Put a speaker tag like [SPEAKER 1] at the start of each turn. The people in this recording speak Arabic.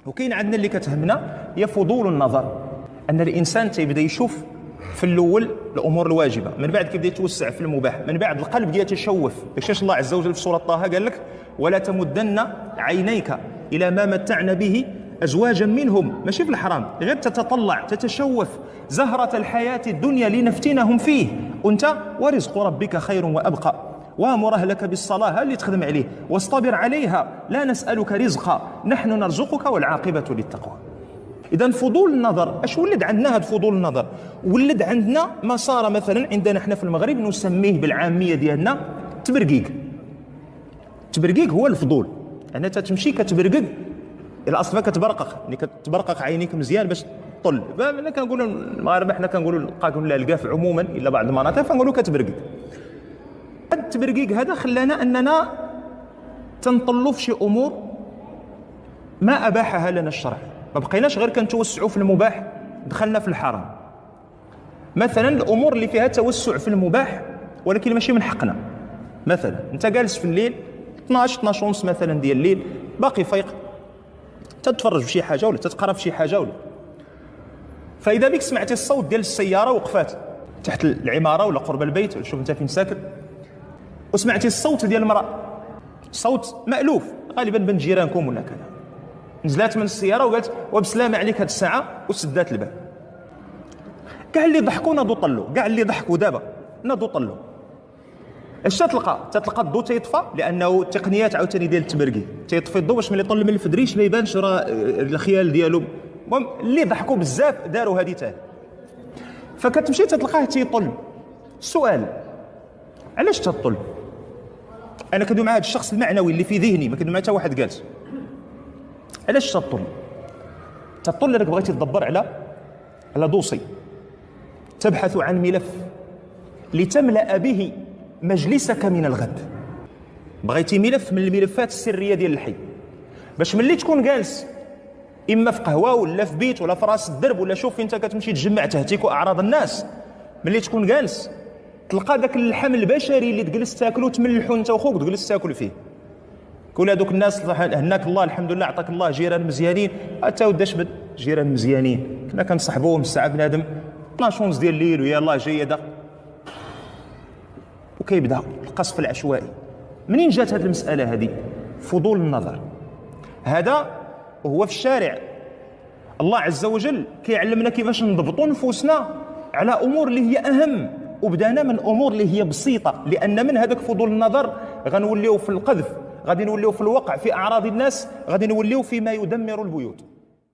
[SPEAKER 1] وكاين عندنا اللي كتهمنا هي فضول النظر، ان الانسان تيبدا يشوف في الاول الامور الواجبه، من بعد كيبدا يتوسع في المباح، من بعد القلب يتشوف. داكشي الله عز وجل في سوره طه قال لك ولا تمدن عينيك الى ما متعنا به ازواجا منهم، ماشي في الحرام، غير تتطلع تتشوف زهره الحياه الدنيا لنفتنهم فيه، وانت ورزق ربك خير وابقى وامر اهلك بالصلاه اللي تخدم عليه واصطبر عليها لا نسالك رزقا نحن نرزقك والعاقبه للتقوى. اذا فضول النظر اش ولد عندنا؟ هذا فضول النظر ولد عندنا ما صار مثلا عندنا احنا في المغرب نسميه بالعاميه ديالنا تبرقيق. التبرقيق هو الفضول، يعني انت تمشي كتبرقق، الاصل كتبرقق، يعني كتبرقق عينيك مزيان باش طل. فانا كنقولوا المغاربه حنا كنقولوا ولا القاف عموما الا بعض المناطق فنقولوا كتبرقق. هذا التبرقيق هذا خلانا اننا تنطلوا في شي امور ما اباحها لنا الشرع، ما بقيناش غير كنتوسعوا في المباح، دخلنا في الحرام. مثلا الامور اللي فيها توسع في المباح ولكن ماشي من حقنا، مثلا انت جالس في الليل 12 ونص مثلا ديال الليل باقي فايق تتفرج في شي حاجه ولا تتقرا في شي حاجه ولا، فاذا بك سمعتي الصوت ديال السياره وقفات تحت العماره ولا قرب البيت ولا شوف انت فين ساكن، وسمعتي الصوت ديال المراه، صوت مألوف غالبا بنت جيرانكم ولا كذا، نزلات من السياره وقالت وبسلامه عليك هاد الساعه وسدات الباب. كاع اللي ضحكوا ناضوا طلوا، كاع اللي ضحكوا دابا ناضوا طلوا. اش تتلقى الضوء تيطفى، لانه التقنيات عاوتاني ديال التبرقيق تيطفي الضوء باش ملي يطل من الفدريش ما يبانش راه الخيال ديالو. المهم اللي ضحكوا بزاف داروا هذه تاع، فكتمشي تتلقاه تيطل. السؤال علاش تطل؟ انا كندوي مع هذا الشخص المعنوي اللي في ذهني، ما كندوي مع حتى واحد جالس. علاش تطل لانك بغيتي تدبر على دوسي، تبحث عن ملف لتملأ به مجلسك من الغد. بغيتي ملف من الملفات السريه ديال الحي، باش ملي تكون جالس اما في قهوه ولا في بيت ولا في راس الدرب ولا شوف انت كتمشي تجمع تهتك اعراض الناس، ملي تكون جالس تلقى داك اللحم البشري اللي تجلس تاكلو تملحو انت وخوك تجلس تاكل فيه. كل هذوك الناس هناك الله الحمد لله عطاك الله جيران مزيانين، حتى وداش بد جيران مزيانين كنا كنصحبوهم الساعه بنادم 12 ونص ديال الليل ويلاه جيده، وكيبدا القصف العشوائي. منين جات هذه المساله هذه؟ فضول النظر. هذا هو في الشارع الله عز وجل كيعلمنا كيفاش نضبطوا نفوسنا على امور اللي هي اهم، وبدانا من امور اللي هي بسيطه، لان من هذاك فضول النظر غنوليو في القذف، غادي نوليو في الوقع في اعراض الناس، غادي نوليو فيما يدمر البيوت.